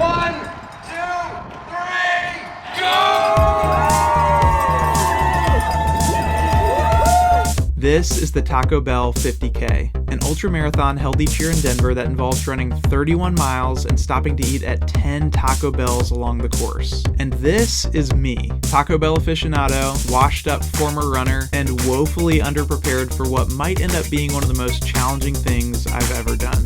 1, 2, 3, go! This is the Taco Bell 50K, an ultramarathon held each year in Denver that involves running 31 miles and stopping to eat at 10 Taco Bells along the course. And this is me, Taco Bell aficionado, washed up former runner, and woefully underprepared for what might end up being one of the most challenging things I've ever done.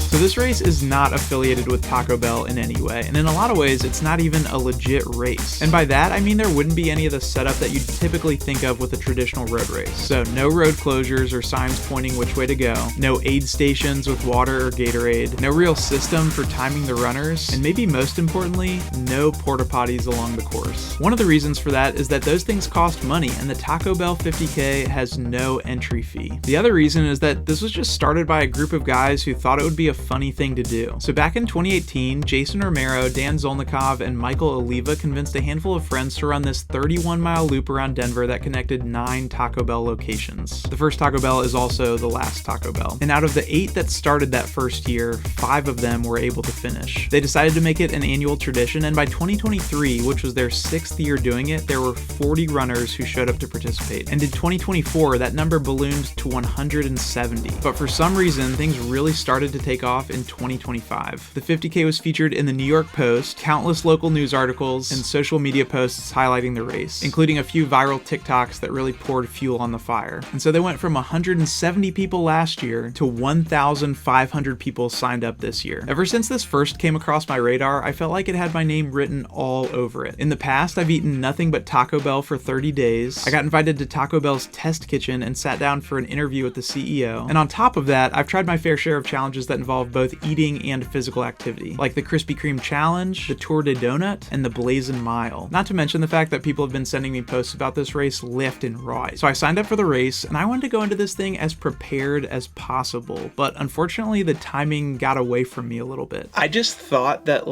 So this race is not affiliated with Taco Bell in any way, and in a lot of ways, it's not even a legit race. And by that, I mean there wouldn't be any of the setup that you'd typically think of with a traditional road race. So no road closures or signs pointing which way to go, no aid stations with water or Gatorade, no real system for timing the runners, and maybe most importantly, no porta potties along the course. One of the reasons for that is that those things cost money, and the Taco Bell 50K has no entry fee. The other reason is that this was just started by a group of guys who thought it would be a funny thing to do. So back in 2018, Jason Romero, Dan Zolnikov, and Michael Oliva convinced a handful of friends to run this 31-mile loop around Denver that connected 9 Taco Bell locations. The first Taco Bell is also the last Taco Bell. And out of the 8 that started that first year, 5 of them were able to finish. They decided to make it an annual tradition, and by 2023, which was their 6th year doing it, there were 40 runners who showed up to participate. And in 2024, that number ballooned to 170. But for some reason, things really started to take off in 2025. The 50K was featured in the New York Post, countless local news articles, and social media posts highlighting the race, including a few viral TikToks that really poured fuel on the fire. And so they went from 170 people last year to 1,500 people signed up this year. Ever since this first came across my radar, I felt like it had my name written all over it. In the past, I've eaten nothing but Taco Bell for 30 days. I got invited to Taco Bell's test kitchen and sat down for an interview with the CEO. And on top of that, I've tried my fair share of challenges that involve both eating and physical activity, like the Krispy Kreme Challenge, the Tour de Donut, and the Blazin' Mile. Not to mention the fact that people have been sending me posts about this race left and right. So I signed up for the race, and I wanted to go into this thing as prepared as possible, but unfortunately the timing got away from me a little bit. I just thought that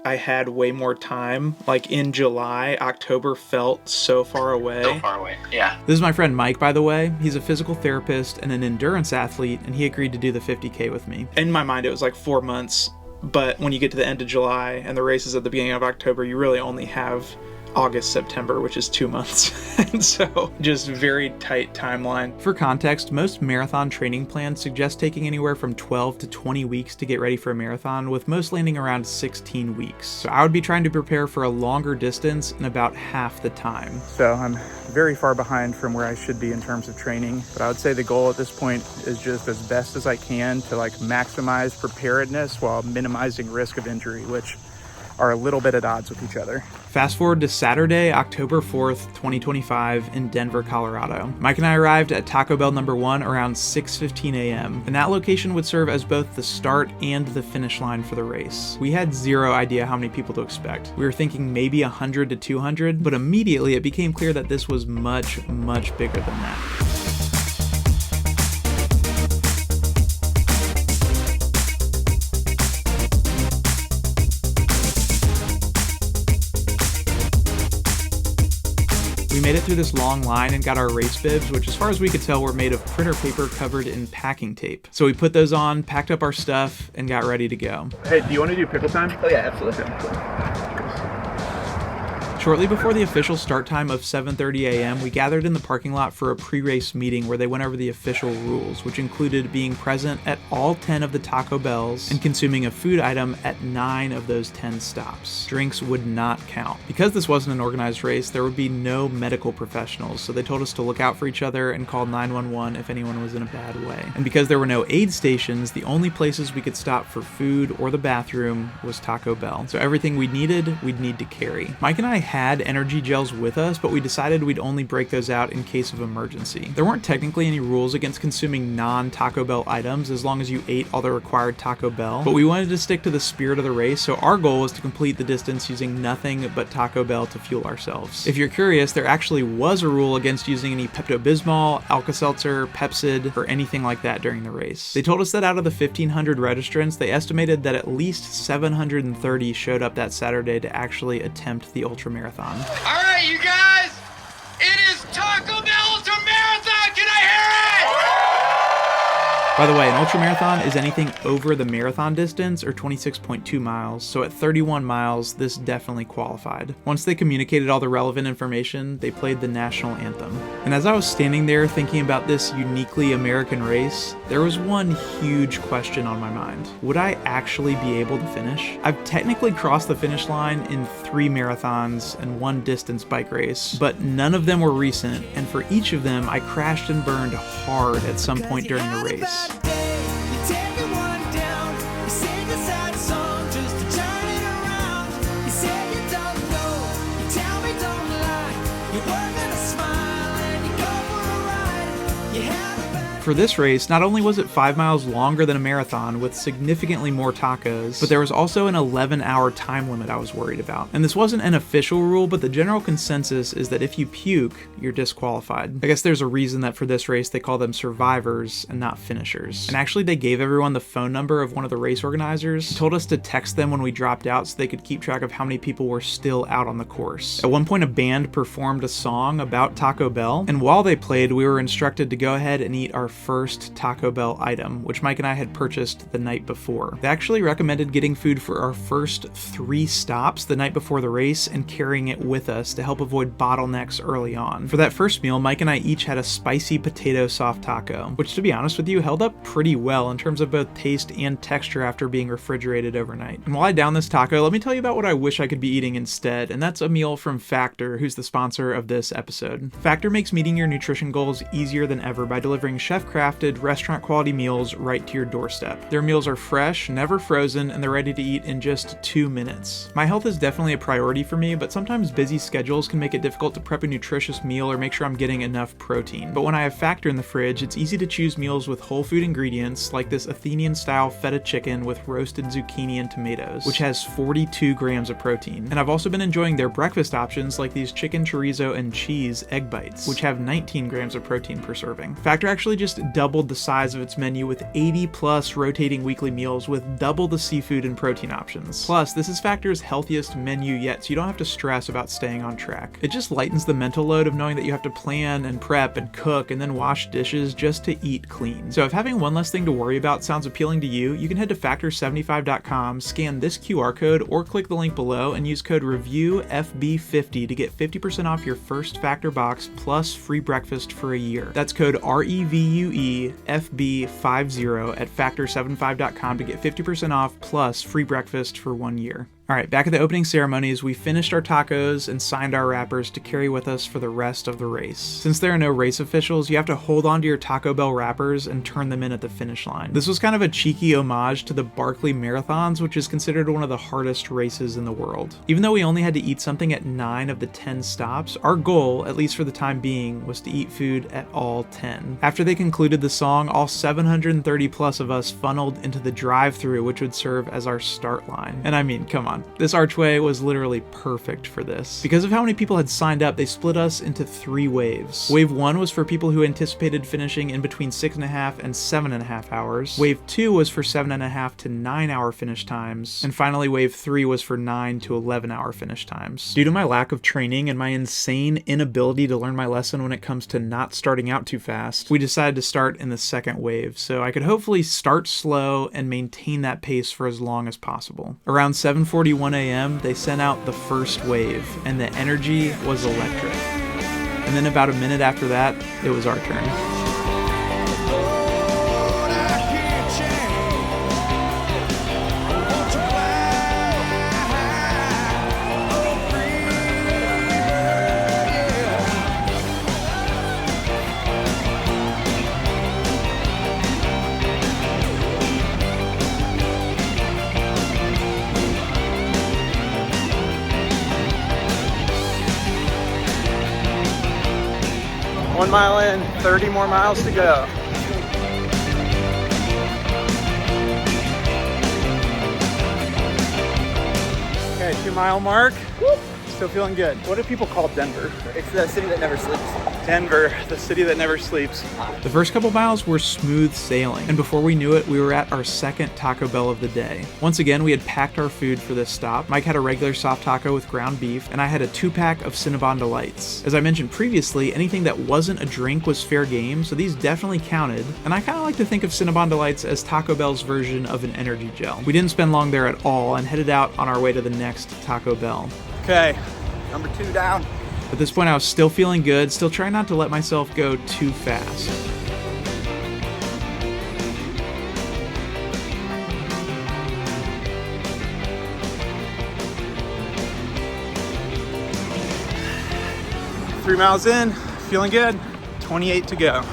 I had way more time. Like in July, October felt so far away. So far away, yeah. This is my friend Mike, by the way. He's a physical therapist and an endurance athlete, and he agreed to do the 50K with me. In my mind, it was like 4 months, but when you get to the end of July and the race is at the beginning of October, you really only have August, September, which is 2 months. And so just very tight timeline. For context, most marathon training plans suggest taking anywhere from 12 to 20 weeks to get ready for a marathon, with most landing around 16 weeks. So I would be trying to prepare for a longer distance in about half the time. So I'm very far behind from where I should be in terms of training, but I would say the goal at this point is just as best as I can to maximize preparedness while minimizing risk of injury, which are a little bit at odds with each other. Fast forward to Saturday, October 4th, 2025 in Denver, Colorado. Mike and I arrived at Taco Bell number 1 around 6:15 a.m. and that location would serve as both the start and the finish line for the race. We had zero idea how many people to expect. We were thinking maybe 100 to 200, but immediately it became clear that this was much, much bigger than that. We made it through this long line and got our race bibs, which as far as we could tell were made of printer paper covered in packing tape. So we put those on, packed up our stuff, and got ready to go. Hey, do you want to do pickle time? Oh yeah, absolutely. Shortly before the official start time of 7:30 a.m., we gathered in the parking lot for a pre-race meeting where they went over the official rules, which included being present at all 10 of the Taco Bells and consuming a food item at 9 of those 10 stops. Drinks would not count. Because this wasn't an organized race, there would be no medical professionals, so they told us to look out for each other and call 911 if anyone was in a bad way. And because there were no aid stations, the only places we could stop for food or the bathroom was Taco Bell. So everything we needed, we'd need to carry. Mike and I had energy gels with us, but we decided we'd only break those out in case of emergency. There weren't technically any rules against consuming non-Taco Bell items as long as you ate all the required Taco Bell, but we wanted to stick to the spirit of the race, so our goal was to complete the distance using nothing but Taco Bell to fuel ourselves. If you're curious, there actually was a rule against using any Pepto-Bismol, Alka-Seltzer, Pepsid, or anything like that during the race. They told us that out of the 1,500 registrants, they estimated that at least 730 showed up that Saturday to actually attempt the ultramarathon. All right, you guys, it is Taco Bell Ultra Marathon. Can I By the way, an ultramarathon is anything over the marathon distance, or 26.2 miles, so at 31 miles, this definitely qualified. Once they communicated all the relevant information, they played the national anthem. And as I was standing there thinking about this uniquely American race, there was one huge question on my mind. Would I actually be able to finish? I've technically crossed the finish line in 3 marathons and 1 distance bike race, but none of them were recent, and for each of them, I crashed and burned hard at some point during the race. For this race, not only was it 5 miles longer than a marathon with significantly more tacos, but there was also an 11-hour time limit I was worried about. And this wasn't an official rule, but the general consensus is that if you puke, you're disqualified. I guess there's a reason that for this race they call them survivors and not finishers. And actually they gave everyone the phone number of one of the race organizers, told us to text them when we dropped out so they could keep track of how many people were still out on the course. At one point a band performed a song about Taco Bell, and while they played we were instructed to go ahead and eat our first Taco Bell item, which Mike and I had purchased the night before. They actually recommended getting food for our first 3 stops the night before the race and carrying it with us to help avoid bottlenecks early on. For that first meal, Mike and I each had a spicy potato soft taco, which to be honest with you, held up pretty well in terms of both taste and texture after being refrigerated overnight. And while I down this taco, let me tell you about what I wish I could be eating instead, and that's a meal from Factor, who's the sponsor of this episode. Factor makes meeting your nutrition goals easier than ever by delivering chef-crafted, restaurant-quality meals right to your doorstep. Their meals are fresh, never frozen, and they're ready to eat in just 2 minutes. My health is definitely a priority for me, but sometimes busy schedules can make it difficult to prep a nutritious meal or make sure I'm getting enough protein. But when I have Factor in the fridge, it's easy to choose meals with whole food ingredients, like this Athenian-style feta chicken with roasted zucchini and tomatoes, which has 42 grams of protein. And I've also been enjoying their breakfast options, like these chicken chorizo and cheese egg bites, which have 19 grams of protein per serving. Factor actually just doubled the size of its menu with 80 plus rotating weekly meals with double the seafood and protein options. Plus, this is Factor's healthiest menu yet, so you don't have to stress about staying on track. It just lightens the mental load of knowing that you have to plan and prep and cook and then wash dishes just to eat clean. So if having one less thing to worry about sounds appealing to you, you can head to factor75.com, scan this QR code, or click the link below and use code REVIEWFB50 to get 50% off your first Factor box plus free breakfast for a year. That's code REVUEFB50 at factor75.com to get 50% off plus free breakfast for 1 year. Alright, back at the opening ceremonies, we finished our tacos and signed our wrappers to carry with us for the rest of the race. Since there are no race officials, you have to hold on to your Taco Bell wrappers and turn them in at the finish line. This was kind of a cheeky homage to the Barkley Marathons, which is considered one of the hardest races in the world. Even though we only had to eat something at 9 of the 10 stops, our goal, at least for the time being, was to eat food at all 10. After they concluded the song, all 730 plus of us funneled into the drive-thru, which would serve as our start line. And I mean, come on. This archway was literally perfect for this. Because of how many people had signed up, they split us into 3 waves. Wave 1 was for people who anticipated finishing in between 6.5 and 7.5 hours. Wave 2 was for 7.5 to 9 hour finish times. And finally, Wave 3 was for 9 to 11 hour finish times. Due to my lack of training and my insane inability to learn my lesson when it comes to not starting out too fast, we decided to start in the second wave, so I could hopefully start slow and maintain that pace for as long as possible. Around 7:41 a.m., they sent out the first wave, and the energy was electric. And then about a minute after that, it was our turn. One mile in, 30 more miles to go. Okay, 2 mile mark. Whoop. Still feeling good. What do people call Denver? It's the city that never sleeps. Denver, the city that never sleeps. The first couple miles were smooth sailing, and before we knew it, we were at our second Taco Bell of the day. Once again, we had packed our food for this stop. Mike had a regular soft taco with ground beef, and I had a 2-pack of Cinnabon Delights. As I mentioned previously, anything that wasn't a drink was fair game, so these definitely counted, and I kind of like to think of Cinnabon Delights as Taco Bell's version of an energy gel. We didn't spend long there at all and headed out on our way to the next Taco Bell. Okay, number 2 down. At this point, I was still feeling good, still trying not to let myself go too fast. Three miles in, feeling good. 28 to go.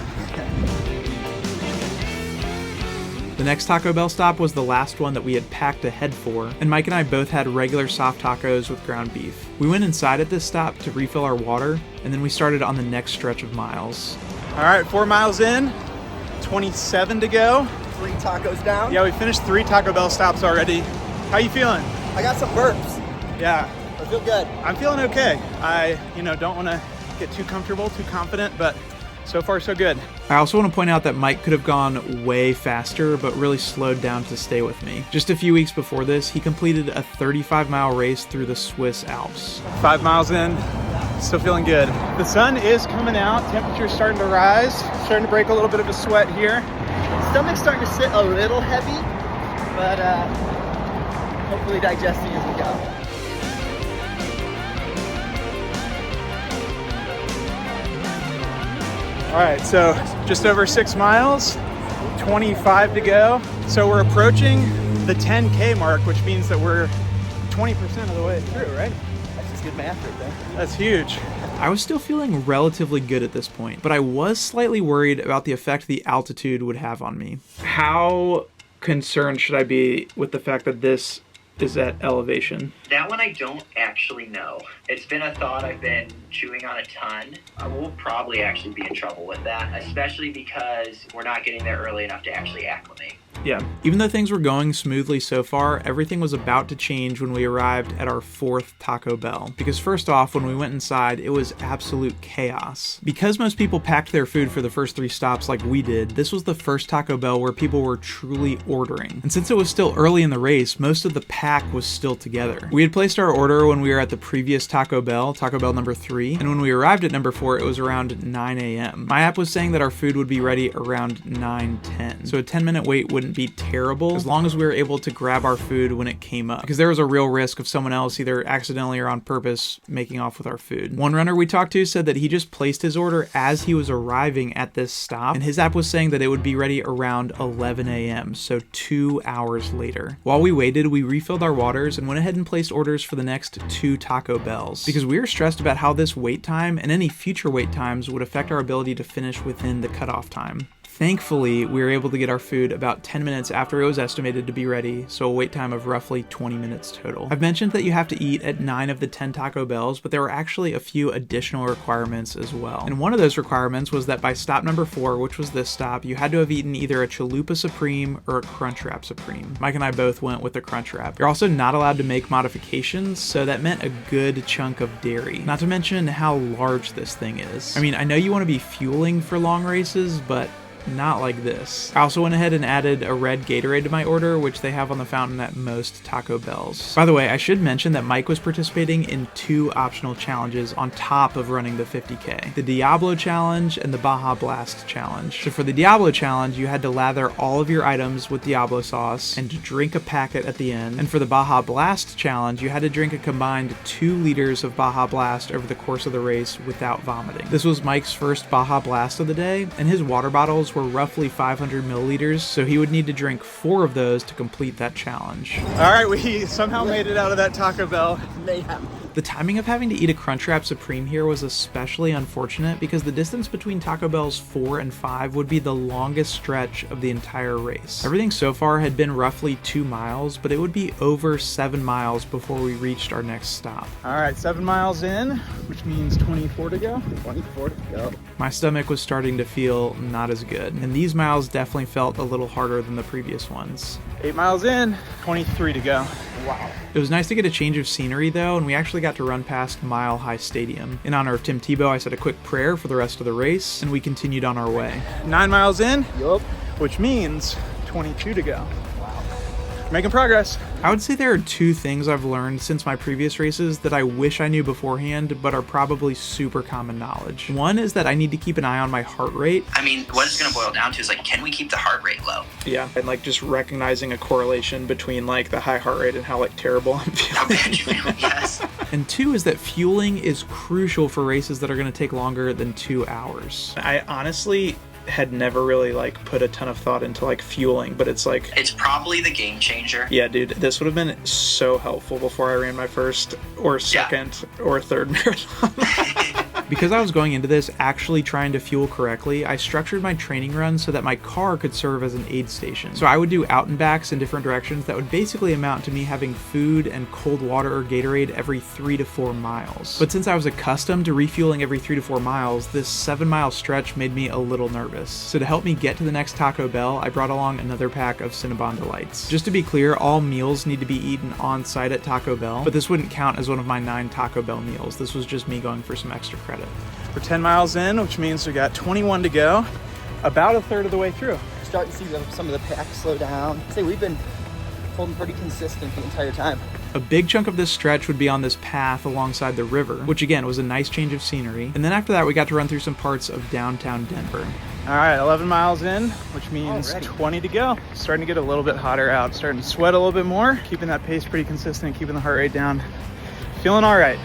The next Taco Bell stop was the last one that we had packed ahead for, and Mike and I both had regular soft tacos with ground beef. We went inside at this stop to refill our water, and then we started on the next stretch of miles. All right, 4 miles in, 27 to go. 3 tacos down. Yeah, we finished 3 Taco Bell stops already. How you feeling? I got some burps. Yeah, I feel good. I'm feeling okay. I, don't want to get too comfortable, too confident, but so far so good. I also want to point out that Mike could have gone way faster, but really slowed down to stay with me. Just a few weeks before this, he completed a 35-mile race through the Swiss Alps. 5 miles in, still feeling good. The sun is coming out, temperature's starting to rise, starting to break a little bit of a sweat here. Stomach's starting to sit a little heavy, but hopefully digesting as we go. All right, so just over 6 miles, 25 to go. So we're approaching the 10K mark, which means that we're 20% of the way through, right? That's just good math right there. That's huge. I was still feeling relatively good at this point, but I was slightly worried about the effect the altitude would have on me. How concerned should I be with the fact that this is at elevation? That one I don't actually know. It's been a thought I've been chewing on a ton. I will probably actually be in trouble with that, especially because we're not getting there early enough to actually acclimate. Yeah. Even though things were going smoothly so far, everything was about to change when we arrived at our 4th Taco Bell. Because first off, when we went inside, it was absolute chaos. Because most people packed their food for the first 3 stops like we did, this was the first Taco Bell where people were truly ordering. And since it was still early in the race, most of the pack was still together. We had placed our order when we were at the previous Taco Bell number 3, and when we arrived at number 4, it was around 9 a.m. My app was saying that our food would be ready around 9:10, so a 10-minute wait wouldn't be terrible as long as we were able to grab our food when it came up, because there was a real risk of someone else, either accidentally or on purpose, making off with our food. One runner we talked to said that he just placed his order as he was arriving at this stop, and his app was saying that it would be ready around 11 a.m., so 2 hours later. While we waited, we refilled our waters and went ahead and placed orders for the next 2 Taco Bells, because we were stressed about how this wait time and any future wait times would affect our ability to finish within the cutoff time. Thankfully, we were able to get our food about 10 minutes after it was estimated to be ready, so a wait time of roughly 20 minutes total. I've mentioned that you have to eat at 9 of the 10 Taco Bells, but there were actually a few additional requirements as well. And one of those requirements was that by stop number 4, which was this stop, you had to have eaten either a Chalupa Supreme or a Crunchwrap Supreme. Mike and I both went with the Crunchwrap. You're also not allowed to make modifications, so that meant a good chunk of dairy. Not to mention how large this thing is. I mean, I know you want to be fueling for long races, but not like this. I also went ahead and added a red Gatorade to my order, which they have on the fountain at most Taco Bells. By the way, I should mention that Mike was participating in 2 optional challenges on top of running the 50K. The Diablo Challenge and the Baja Blast Challenge. So for the Diablo Challenge, you had to lather all of your items with Diablo sauce and drink a packet at the end. And for the Baja Blast Challenge, you had to drink a combined 2 liters of Baja Blast over the course of the race without vomiting. This was Mike's first Baja Blast of the day, and his water bottles were roughly 500 milliliters, so he would need to drink 4 of those to complete that challenge. All right, we somehow made it out of that Taco Bell. Mayhem. The timing of having to eat a Crunchwrap Supreme here was especially unfortunate because the distance between Taco Bells 4 and 5 would be the longest stretch of the entire race. Everything so far had been roughly 2 miles, but it would be over 7 miles before we reached our next stop. All right, 7 miles in, which means 24 to go. 24 to go. My stomach was starting to feel not as good, and these miles definitely felt a little harder than the previous ones. 8 miles in, 23 to go. Wow. It was nice to get a change of scenery though, and we actually got to run past Mile High Stadium. In honor of Tim Tebow, I said a quick prayer for the rest of the race, and we continued on our way. 9 miles in, Yup. which means 22 to go. Making progress. I would say there are two things I've learned since my previous races that I wish I knew beforehand, but are probably super common knowledge. One is that I need to keep an eye on my heart rate. I mean, what it's going to boil down to is like, can we keep the heart rate low? Yeah, and like just recognizing a correlation between like the high heart rate and how like terrible I'm How feeling. bad you feel, yes. And two is that fueling is crucial for races that are going to take longer than 2 hours. I honestly had never really like put a ton of thought into like fueling, but it's like, It's probably the game changer. yeah, dude, this would have been so helpful before I ran my first or second or third marathon. Because I was going into this actually trying to fuel correctly, I structured my training runs so that my car could serve as an aid station. So I would do out and backs in different directions that would basically amount to me having food and cold water or Gatorade every 3 to 4 miles. But since I was accustomed to refueling every 3 to 4 miles, this 7-mile stretch made me a little nervous. So to help me get to the next Taco Bell, I brought along another pack of Cinnabon Delights. Just to be clear, all meals need to be eaten on site at Taco Bell, but this wouldn't count as one of my 9 Taco Bell meals. This was just me going for some extra credit. We're 10 miles in, which means we got 21 to go. About a third of the way through. Starting to see some of the pack slow down. I'd say we've been holding pretty consistent the entire time. A big chunk of this stretch would be on this path alongside the river, which again was a nice change of scenery. And then after that, we got to run through some parts of downtown Denver. All right, 11 miles in, which means Already. 20 to go. Starting to get a little bit hotter out. Starting to sweat a little bit more. Keeping that pace pretty consistent, keeping the heart rate down. Feeling all right.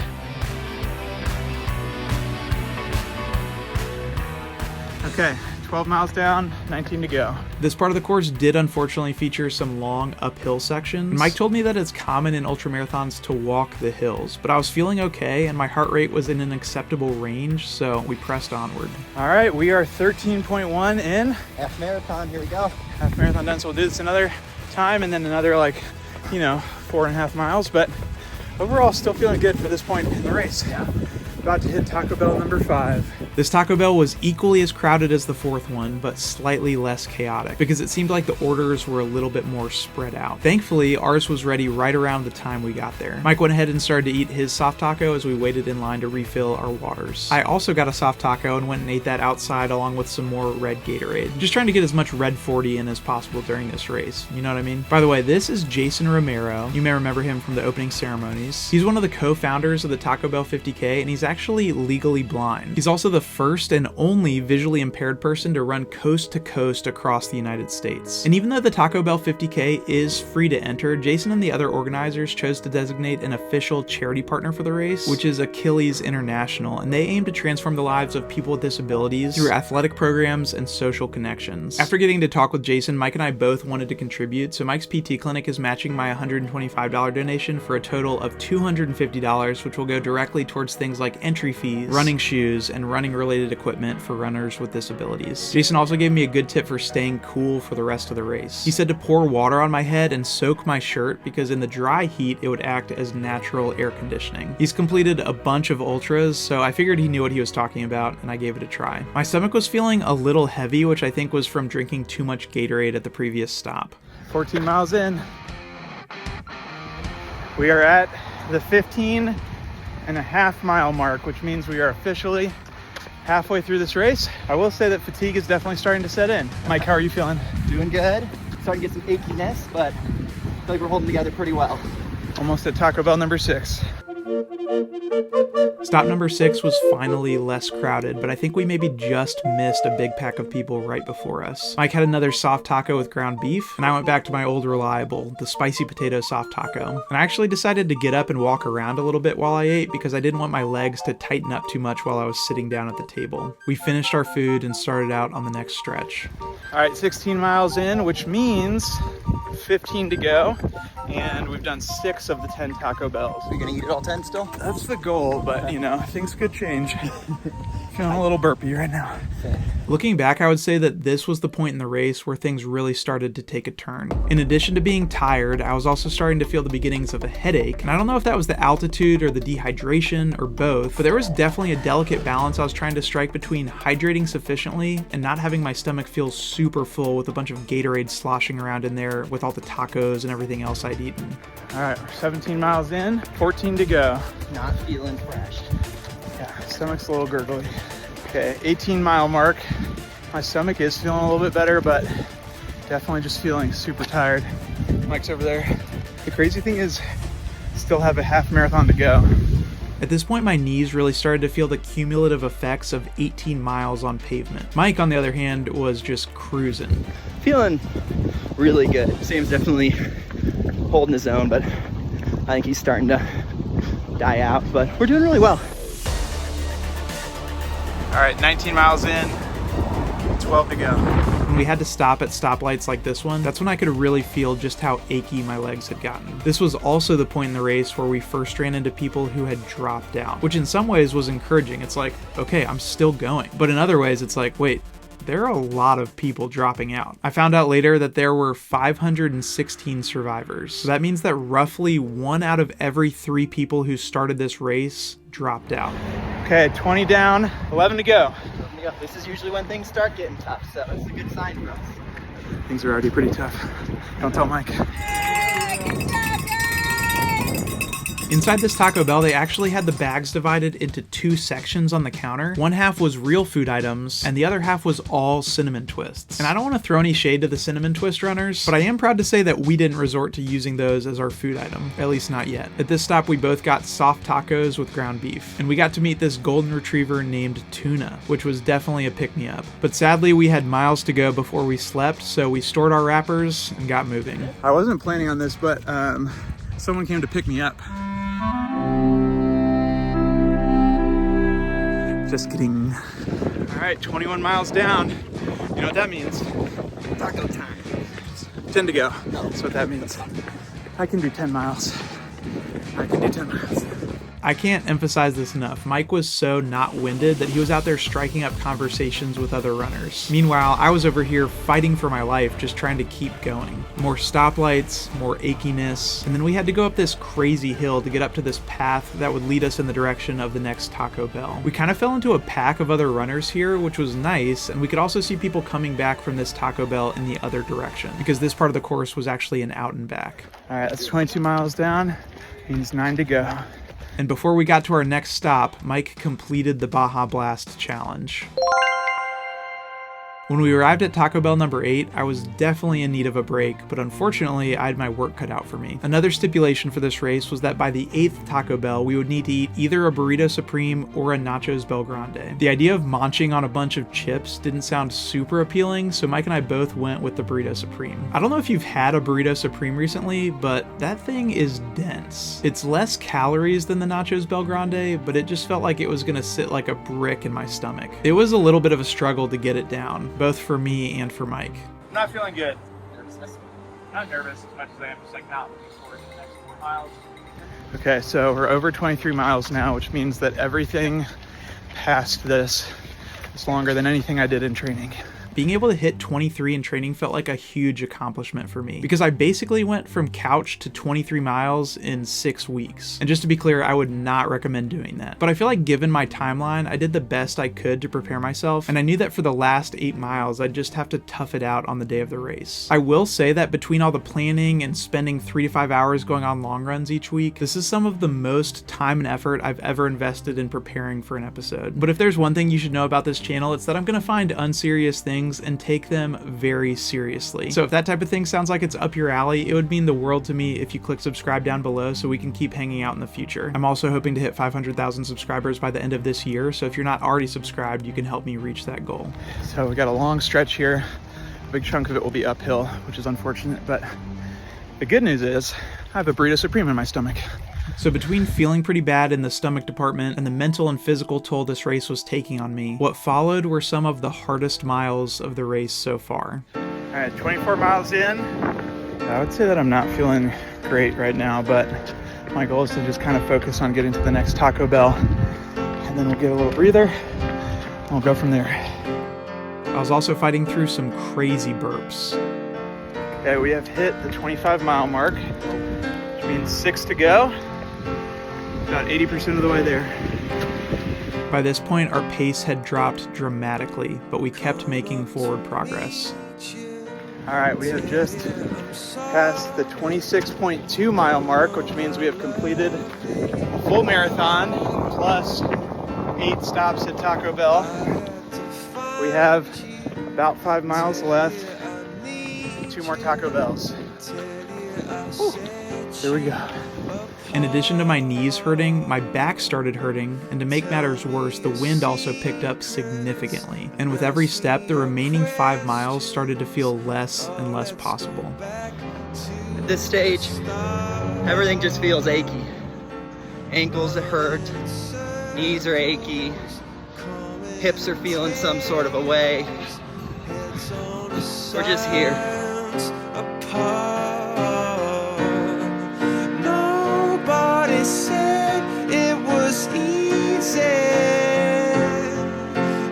Okay, 12 miles down, 19 to go. This part of the course did unfortunately feature some long uphill sections. Mike told me that it's common in ultramarathons to walk the hills, but I was feeling okay and my heart rate was in an acceptable range, so we pressed onward. All right, we are 13.1 in. Half marathon, here we go. Half marathon done, so we'll do this another time and then another 4.5 miles, but overall still feeling good for this point in the race. Yeah. About to hit Taco Bell number 5. This Taco Bell was equally as crowded as the fourth one, but slightly less chaotic, because it seemed like the orders were a little bit more spread out. Thankfully, ours was ready right around the time we got there. Mike went ahead and started to eat his soft taco as we waited in line to refill our waters. I also got a soft taco and went and ate that outside along with some more red Gatorade. Just trying to get as much red 40 in as possible during this race, you know what I mean? By the way, this is Jason Romero. You may remember him from the opening ceremonies. He's one of the co-founders of the Taco Bell 50K, and he's actually legally blind. He's also the first and only visually impaired person to run coast to coast across the United States. And even though the Taco Bell 50K is free to enter, Jason and the other organizers chose to designate an official charity partner for the race, which is Achilles International, and they aim to transform the lives of people with disabilities through athletic programs and social connections. After getting to talk with Jason, Mike and I both wanted to contribute, so Mike's PT Clinic is matching my $125 donation for a total of $250, which will go directly towards things like entry fees, running shoes, and running related equipment for runners with disabilities. Jason also gave me a good tip for staying cool for the rest of the race. He said to pour water on my head and soak my shirt because in the dry heat it would act as natural air conditioning. He's completed a bunch of ultras, so I figured he knew what he was talking about and I gave it a try. My stomach was feeling a little heavy, which I think was from drinking too much Gatorade at the previous stop. 14 miles in. We are at the 15.5 mile mark, which means we are officially halfway through this race. I will say that fatigue is definitely starting to set in. Mike, how are you feeling? Doing good. Starting to get some achiness, but I feel like we're holding together pretty well. Almost at Taco Bell number 6. Stop number 6 was finally less crowded, but I think we maybe just missed a big pack of people right before us. Mike had another soft taco with ground beef, and I went back to my old reliable, the spicy potato soft taco. And I actually decided to get up and walk around a little bit while I ate because I didn't want my legs to tighten up too much while I was sitting down at the table. We finished our food and started out on the next stretch. All right, 16 miles in, which means 15 to go, and we've done 6 of the 10 Taco Bells. Are you gonna eat it all 10 still? That's the goal, but things could change. Feeling a little burpy right now. Looking back, I would say that this was the point in the race where things really started to take a turn. In addition to being tired, I was also starting to feel the beginnings of a headache, and I don't know if that was the altitude or the dehydration or both, but there was definitely a delicate balance I was trying to strike between hydrating sufficiently and not having my stomach feel super full with a bunch of Gatorade sloshing around in there with all the tacos and everything else I'd eaten. All right, we're 17 miles in, 14 to go. Not feeling fresh. Yeah, stomach's a little gurgly. Okay, 18-mile mark. My stomach is feeling a little bit better, but definitely just feeling super tired. Mike's over there. The crazy thing is, still have a half marathon to go. At this point, my knees really started to feel the cumulative effects of 18 miles on pavement. Mike, on the other hand, was just cruising. Feeling really good. Sam's definitely holding his own, but I think he's starting to die out, but we're doing really well. All right, 19 miles in, 12 to go. When we had to stop at stoplights like this one, that's when I could really feel just how achy my legs had gotten. This was also the point in the race where we first ran into people who had dropped out, which in some ways was encouraging. It's like, okay, I'm still going. But in other ways, it's like, wait, there are a lot of people dropping out. I found out later that there were 516 survivors. So that means that roughly 1 out of every 3 people who started this race dropped out. Okay, 20 down, 11 to go. This is usually when things start getting tough, so it's a good sign for us. Things are already pretty tough. Don't tell Mike. Inside this Taco Bell, they actually had the bags divided into 2 sections on the counter. One half was real food items, and the other half was all cinnamon twists. And I don't want to throw any shade to the cinnamon twist runners, but I am proud to say that we didn't resort to using those as our food item, at least not yet. At this stop, we both got soft tacos with ground beef, and we got to meet this golden retriever named Tuna, which was definitely a pick-me-up. But sadly, we had miles to go before we slept, so we stored our wrappers and got moving. I wasn't planning on this, but someone came to pick me up. Just kidding. All right, 21 miles down. You know what that means? Taco time. 10 to go. That's what that means. I can do 10 miles. I can do 10 miles. I can't emphasize this enough. Mike was so not winded that he was out there striking up conversations with other runners. Meanwhile, I was over here fighting for my life, just trying to keep going. More stoplights, more achiness, and then we had to go up this crazy hill to get up to this path that would lead us in the direction of the next Taco Bell. We kind of fell into a pack of other runners here, which was nice, and we could also see people coming back from this Taco Bell in the other direction, because this part of the course was actually an out and back. All right, that's 22 miles down. Means 9 to go. And before we got to our next stop, Mike completed the Baja Blast challenge. When we arrived at Taco Bell number 8, I was definitely in need of a break, but unfortunately, I had my work cut out for me. Another stipulation for this race was that by the 8th Taco Bell, we would need to eat either a Burrito Supreme or a Nachos Bel Grande. The idea of munching on a bunch of chips didn't sound super appealing, so Mike and I both went with the Burrito Supreme. I don't know if you've had a Burrito Supreme recently, but that thing is dense. It's less calories than the Nachos Bel Grande, but it just felt like it was gonna sit like a brick in my stomach. It was a little bit of a struggle to get it down, both for me and for Mike. I'm not feeling good. Nervousness? Not nervous as much as I am just like not looking forward to the next 4 miles. Okay, so we're over 23 miles now, which means that everything past this is longer than anything I did in training. Being able to hit 23 in training felt like a huge accomplishment for me, because I basically went from couch to 23 miles in 6 weeks. And just to be clear, I would not recommend doing that. But I feel like given my timeline, I did the best I could to prepare myself, and I knew that for the last 8 miles, I'd just have to tough it out on the day of the race. I will say that between all the planning and spending 3 to 5 hours going on long runs each week, this is some of the most time and effort I've ever invested in preparing for an episode. But if there's one thing you should know about this channel, it's that I'm gonna find unserious things and take them very seriously. So if that type of thing sounds like it's up your alley, it would mean the world to me if you click subscribe down below so we can keep hanging out in the future. I'm also hoping to hit 500,000 subscribers by the end of this year, so if you're not already subscribed, you can help me reach that goal. So we got a long stretch here. A big chunk of it will be uphill, which is unfortunate, but the good news is I have a Burrito Supreme in my stomach. So between feeling pretty bad in the stomach department and the mental and physical toll this race was taking on me, what followed were some of the hardest miles of the race so far. All right, 24 miles in. I would say that I'm not feeling great right now, but my goal is to just kind of focus on getting to the next Taco Bell, and then we'll get a little breather, and we'll go from there. I was also fighting through some crazy burps. Okay, we have hit the 25-mile mark, which means 6 to go. About 80% of the way there. By this point, our pace had dropped dramatically, but we kept making forward progress. All right, we have just passed the 26.2 mile mark, which means we have completed a full marathon plus 8 stops at Taco Bell. We have about 5 miles left, 2 more Taco Bells. Whew. Here we go. In addition to my knees hurting, my back started hurting, and to make matters worse, the wind also picked up significantly. And with every step, the remaining 5 miles started to feel less and less possible. At this stage, everything just feels achy. Ankles hurt, knees are achy, hips are feeling some sort of a way. We're just here. Nobody said it was easy.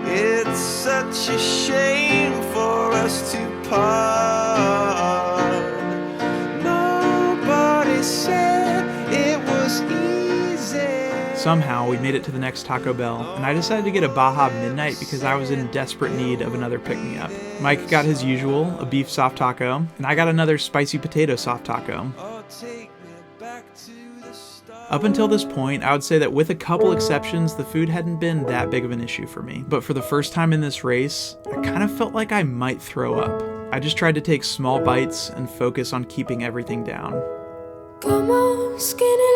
It's such a shame for us to part. Nobody said it was easy. Somehow, we made it to the next Taco Bell, and I decided to get a Baja Midnight because I was in desperate need of another pick-me-up. Mike got his usual, a beef soft taco, and I got another spicy potato soft taco. Up until this point, I would say that with a couple exceptions, the food hadn't been that big of an issue for me. But for the first time in this race, I kind of felt like I might throw up. I just tried to take small bites and focus on keeping everything down. Come on, skinny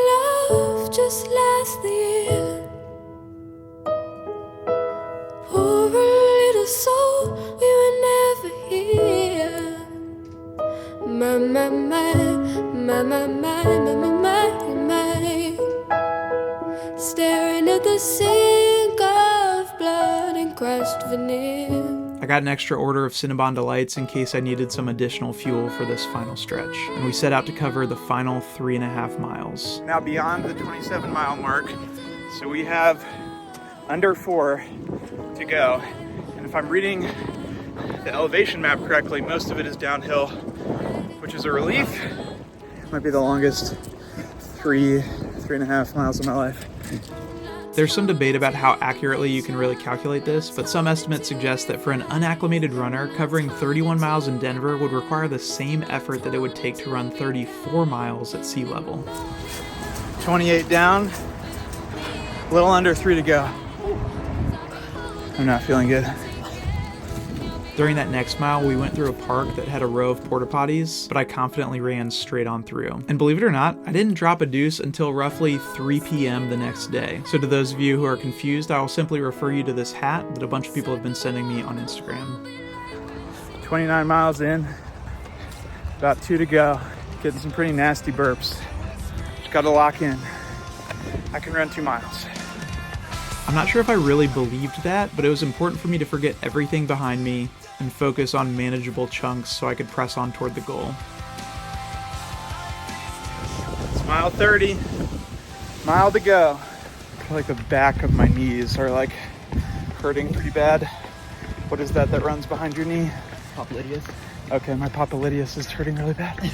love, just last the year. Poor little soul, we were never here. My, my, my, my, my, my, my, my, my, my. Staring at the sink of blood and crushed veneer. I got an extra order of Cinnabon Delights in case I needed some additional fuel for this final stretch, and we set out to cover the final 3.5 miles. Now beyond the 27-mile mark, so we have under 4 to go. And if I'm reading the elevation map correctly, most of it is downhill, which is a relief. Might be the longest 3.5 miles of my life. There's some debate about how accurately you can really calculate this, but some estimates suggest that for an unacclimated runner, covering 31 miles in Denver would require the same effort that it would take to run 34 miles at sea level. 28 down, a little under 3 to go. I'm not feeling good. During that next mile, we went through a park that had a row of porta potties, but I confidently ran straight on through. And believe it or not, I didn't drop a deuce until roughly 3 p.m. the next day. So to those of you who are confused, I will simply refer you to this hat that a bunch of people have been sending me on Instagram. 29 miles in, about 2 to go. Getting some pretty nasty burps. Just gotta lock in. I can run 2 miles. I'm not sure if I really believed that, but it was important for me to forget everything behind me and focus on manageable chunks so I could press on toward the goal. It's mile 30, mile to go. I feel like the back of my knees are like hurting pretty bad. What is that runs behind your knee? Popliteus. Okay, my popliteus is hurting really bad.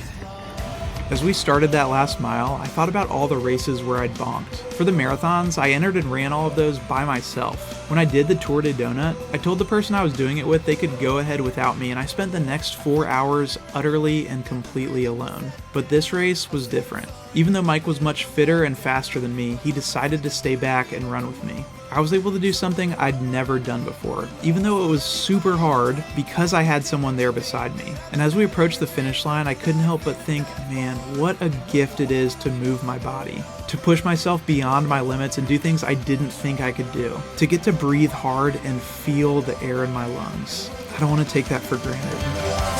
As we started that last mile, I thought about all the races where I'd bonked. For the marathons, I entered and ran all of those by myself. When I did the Tour de Donut, I told the person I was doing it with they could go ahead without me, and I spent the next 4 hours utterly and completely alone. But this race was different. Even though Mike was much fitter and faster than me, he decided to stay back and run with me. I was able to do something I'd never done before, even though it was super hard because I had someone there beside me. And as we approached the finish line, I couldn't help but think, man, what a gift it is to move my body, to push myself beyond my limits and do things I didn't think I could do, to get to breathe hard and feel the air in my lungs. I don't want to take that for granted.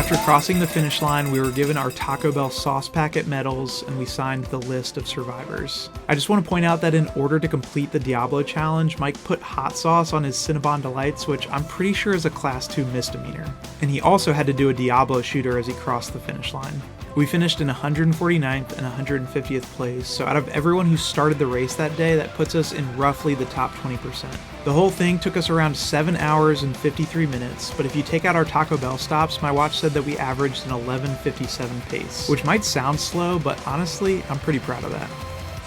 After crossing the finish line, we were given our Taco Bell sauce packet medals and we signed the list of survivors. I just want to point out that in order to complete the Diablo challenge, Mike put hot sauce on his Cinnabon Delights, which I'm pretty sure is a class 2 misdemeanor. And he also had to do a Diablo shooter as he crossed the finish line. We finished in 149th and 150th place, so out of everyone who started the race that day, that puts us in roughly the top 20%. The whole thing took us around 7 hours and 53 minutes, but if you take out our Taco Bell stops, my watch said that we averaged an 11:57 pace, which might sound slow, but honestly, I'm pretty proud of that.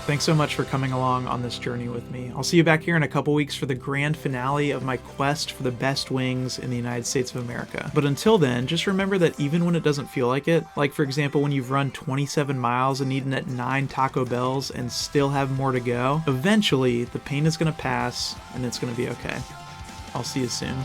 Thanks so much for coming along on this journey with me. I'll see you back here in a couple weeks for the grand finale of my quest for the best wings in the United States of America. But until then, just remember that even when it doesn't feel like it, like for example when you've run 27 miles and eaten at 9 Taco Bells and still have more to go, eventually the pain is going to pass and it's going to be okay. I'll see you soon.